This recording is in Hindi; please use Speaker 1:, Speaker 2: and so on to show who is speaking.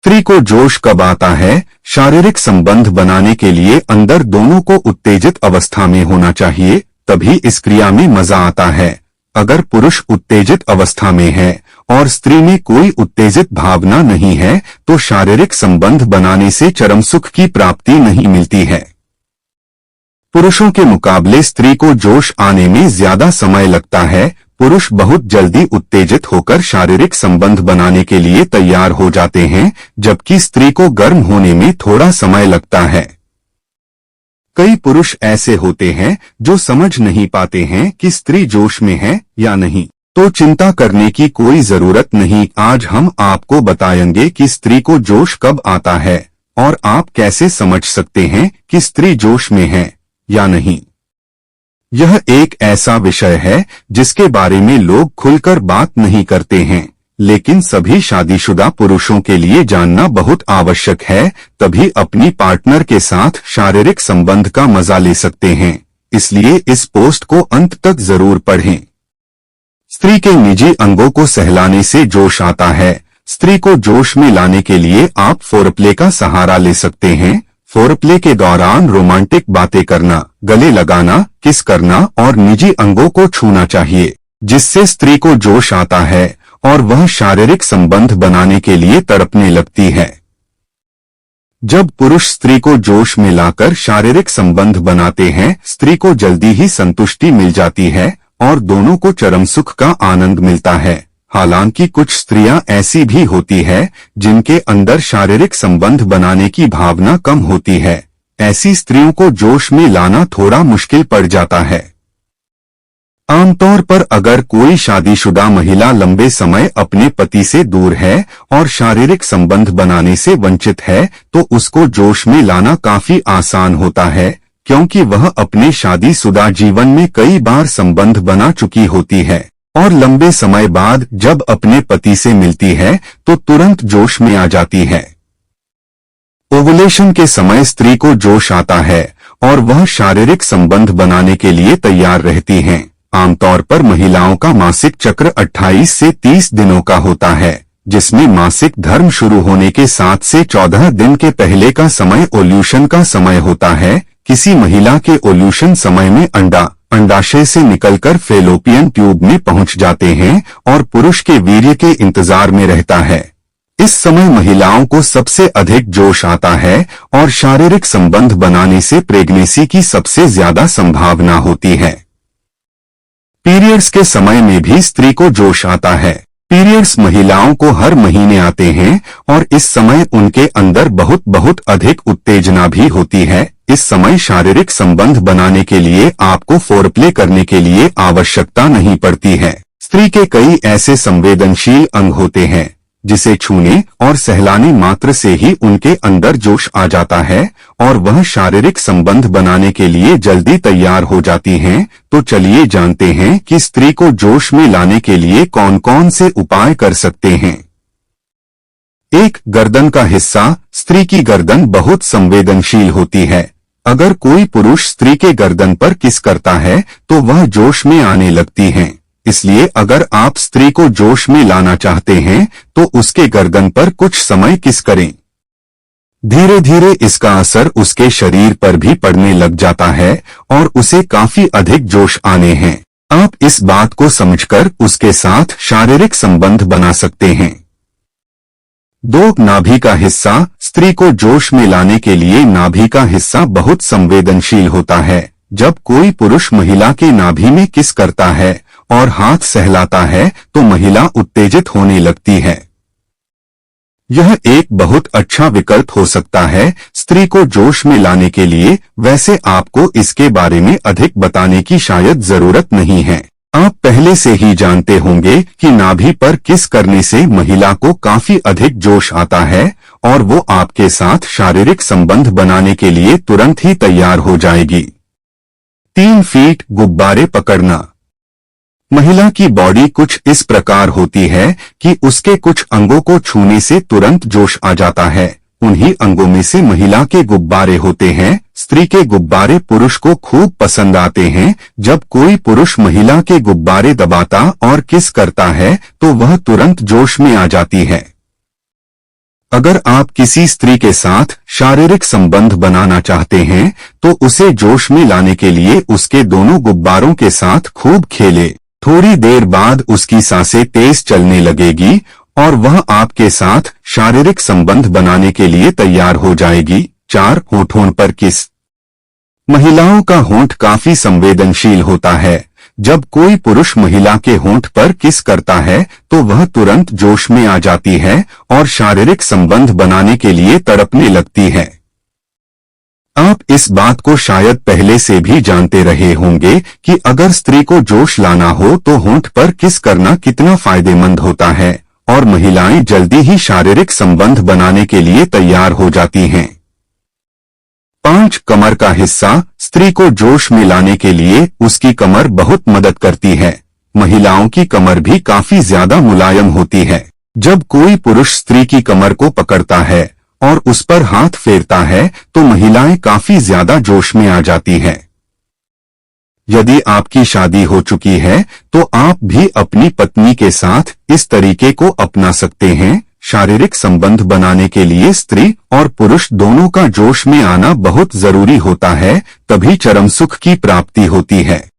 Speaker 1: स्त्री को जोश कब आता है? शारीरिक संबंध बनाने के लिए अंदर दोनों को उत्तेजित अवस्था में होना चाहिए, तभी इस क्रिया में मजा आता है। अगर पुरुष उत्तेजित अवस्था में है और स्त्री में कोई उत्तेजित भावना नहीं है तो शारीरिक संबंध बनाने से चरम सुख की प्राप्ति नहीं मिलती है। पुरुषों के मुकाबले स्त्री को जोश आने में ज्यादा समय लगता है। पुरुष बहुत जल्दी उत्तेजित होकर शारीरिक संबंध बनाने के लिए तैयार हो जाते हैं, जबकि स्त्री को गर्म होने में थोड़ा समय लगता है। कई पुरुष ऐसे होते हैं जो समझ नहीं पाते हैं कि स्त्री जोश में है या नहीं, तो चिंता करने की कोई जरूरत नहीं। आज हम आपको बताएंगे कि स्त्री को जोश कब आता है और आप कैसे समझ सकते हैं कि स्त्री जोश में है या नहीं। यह एक ऐसा विषय है जिसके बारे में लोग खुलकर बात नहीं करते हैं, लेकिन सभी शादीशुदा पुरुषों के लिए जानना बहुत आवश्यक है, तभी अपनी पार्टनर के साथ शारीरिक संबंध का मजा ले सकते हैं। इसलिए इस पोस्ट को अंत तक जरूर पढ़ें। स्त्री के निजी अंगों को सहलाने से जोश आता है। स्त्री को जोश में लाने के लिए आप फोरप्ले का सहारा ले सकते हैं। फोरप्ले के दौरान रोमांटिक बातें करना, गले लगाना, किस करना और निजी अंगों को छूना चाहिए, जिससे स्त्री को जोश आता है और वह शारीरिक संबंध बनाने के लिए तड़पने लगती है। जब पुरुष स्त्री को जोश में लाकर शारीरिक संबंध बनाते हैं, स्त्री को जल्दी ही संतुष्टि मिल जाती है और दोनों को चरम सुख का आनंद मिलता है। हालांकि कुछ स्त्रियां ऐसी भी होती है जिनके अंदर शारीरिक संबंध बनाने की भावना कम होती है। ऐसी स्त्रियों को जोश में लाना थोड़ा मुश्किल पड़ जाता है। आमतौर पर अगर कोई शादीशुदा महिला लंबे समय अपने पति से दूर है और शारीरिक संबंध बनाने से वंचित है, तो उसको जोश में लाना काफी आसान होता है, क्योंकि वह अपने शादीशुदा जीवन में कई बार संबंध बना चुकी होती है और लंबे समय बाद जब अपने पति से मिलती है तो तुरंत जोश में आ जाती है। ओवुलेशन के समय स्त्री को जोश आता है और वह शारीरिक संबंध बनाने के लिए तैयार रहती हैं। आमतौर पर महिलाओं का मासिक चक्र 28 से 30 दिनों का होता है, जिसमें मासिक धर्म शुरू होने के 7 से 14 दिन के पहले का समय ओल्यूशन का समय होता है। किसी महिला के ओल्यूशन समय में अंडाशय से निकलकर फेलोपियन ट्यूब में पहुंच जाते हैं और पुरुष के वीर्य के इंतजार में रहता है। इस समय महिलाओं को सबसे अधिक जोश आता है और शारीरिक संबंध बनाने से प्रेगनेंसी की सबसे ज्यादा संभावना होती है। पीरियड्स के समय में भी स्त्री को जोश आता है। पीरियड्स महिलाओं को हर महीने आते हैं और इस समय उनके अंदर बहुत अधिक उत्तेजना भी होती है। इस समय शारीरिक संबंध बनाने के लिए आपको फोरप्ले करने के लिए आवश्यकता नहीं पड़ती है। स्त्री के कई ऐसे संवेदनशील अंग होते हैं जिसे छूने और सहलाने मात्र से ही उनके अंदर जोश आ जाता है और वह शारीरिक संबंध बनाने के लिए जल्दी तैयार हो जाती हैं। तो चलिए जानते हैं कि स्त्री को जोश में लाने के लिए कौन कौन से उपाय कर सकते हैं। 1. गर्दन का हिस्सा। स्त्री की गर्दन बहुत संवेदनशील होती है। अगर कोई पुरुष स्त्री के गर्दन पर किस करता है तो वह जोश में आने लगती हैं। इसलिए अगर आप स्त्री को जोश में लाना चाहते हैं तो उसके गर्दन पर कुछ समय किस करें। धीरे धीरे इसका असर उसके शरीर पर भी पड़ने लग जाता है और उसे काफी अधिक जोश आने हैं। आप इस बात को समझकर उसके साथ शारीरिक संबंध बना सकते हैं। 2. नाभि का हिस्सा। स्त्री को जोश में लाने के लिए नाभि का हिस्सा बहुत संवेदनशील होता है। जब कोई पुरुष महिला के नाभि में किस करता है और हाथ सहलाता है तो महिला उत्तेजित होने लगती है। यह एक बहुत अच्छा विकल्प हो सकता है स्त्री को जोश में लाने के लिए। वैसे आपको इसके बारे में अधिक बताने की शायद जरूरत नहीं है। आप पहले से ही जानते होंगे कि नाभि पर किस करने से महिला को काफी अधिक जोश आता है और वो आपके साथ शारीरिक संबंध बनाने के लिए तुरंत ही तैयार हो जाएगी। 3 फीट गुब्बारे पकड़ना। महिला की बॉडी कुछ इस प्रकार होती है कि उसके कुछ अंगों को छूने से तुरंत जोश आ जाता है। उन्हीं अंगों में से महिला के गुब्बारे होते हैं। स्त्री के गुब्बारे पुरुष को खूब पसंद आते हैं। जब कोई पुरुष महिला के गुब्बारे दबाता और किस करता है तो वह तुरंत जोश में आ जाती है। अगर आप किसी स्त्री के साथ शारीरिक संबंध बनाना चाहते हैं तो उसे जोश में लाने के लिए उसके दोनों गुब्बारों के साथ खूब खेले। थोड़ी देर बाद उसकी सांसें तेज चलने लगेगी और वह आपके साथ शारीरिक संबंध बनाने के लिए तैयार हो जाएगी। 4. होठों पर किस। महिलाओं का होंठ काफी संवेदनशील होता है। जब कोई पुरुष महिला के होंठ पर किस करता है तो वह तुरंत जोश में आ जाती है और शारीरिक संबंध बनाने के लिए तड़पने लगती है। आप इस बात को शायद पहले से भी जानते रहे होंगे कि अगर स्त्री को जोश लाना हो तो होंठ पर किस करना कितना फायदेमंद होता है और महिलाएं जल्दी ही शारीरिक संबंध बनाने के लिए तैयार हो जाती हैं। 5. कमर का हिस्सा। स्त्री को जोश में लाने के लिए उसकी कमर बहुत मदद करती है। महिलाओं की कमर भी काफी ज्यादा मुलायम होती है। जब कोई पुरुष स्त्री की कमर को पकड़ता है और उस पर हाथ फेरता है तो महिलाएं काफी ज्यादा जोश में आ जाती हैं। यदि आपकी शादी हो चुकी है तो आप भी अपनी पत्नी के साथ इस तरीके को अपना सकते हैं। शारीरिक संबंध बनाने के लिए स्त्री और पुरुष दोनों का जोश में आना बहुत जरूरी होता है, तभी चरम सुख की प्राप्ति होती है।